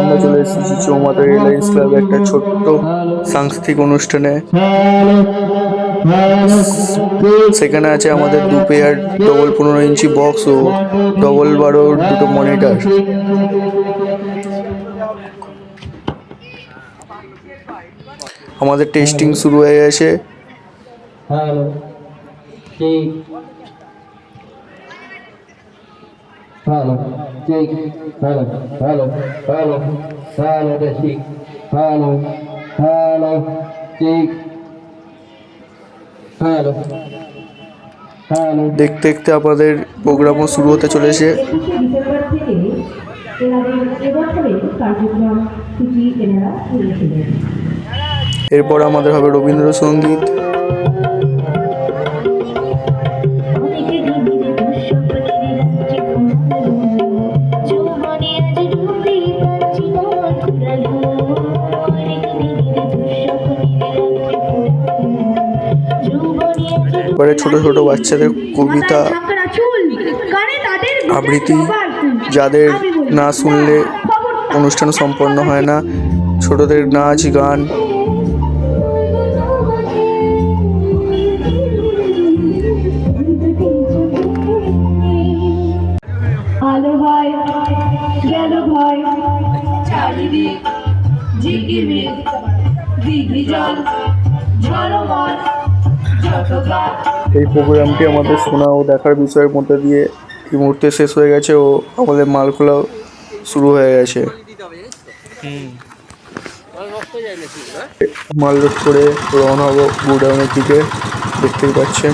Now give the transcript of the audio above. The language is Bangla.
আমরা চলে এসেছি চৌমাথা রিলায়েন্স ক্লাবে একটা ছোট্ট সাংস্কৃতিক অনুষ্ঠানে। সেখানে আছে আমাদের 2 পেয়ার ডবল 15 ইঞ্চি বক্স ও ডবল 12 দুটো মনিটর। আমাদের টেস্টিং শুরু হয়ে গেছে। Hello, check. Hello, hello, hello, hello, check. Hello, hello, check. Hello, hello. দেখতে দেখতে আমাদের প্রোগ্রামও শুরু হতে চলেছে। ডিসেম্বর থেকে এনাদের এবছরের কার্যক্রম সূচি এনারা তুলেছিলেন। এরপর আমাদের হবে রবীন্দ্রসঙ্গীত। এবারে ছোট ছোট বাচ্চাদের কবিতা আবৃত্তি, যাদের না শুনলে অনুষ্ঠান সম্পন্ন হয় না। ছোটদের নাচ গান। আলো হয় গেল ভয় চারিদিক ঝিকিমিক দিঘি জল ঝলমল যত গাছ। এই প্রোগ্রামটি আমাদের শোনা ও দেখার বিষয়ের মধ্যে দিয়ে এই মুহূর্তে শেষ হয়ে গেছে ও আমাদের মাল খোলাও শুরু হয়ে গেছে। মাল লোড করে রওনা হবো গোডাউনের দিকে, দেখতেই পাচ্ছেন।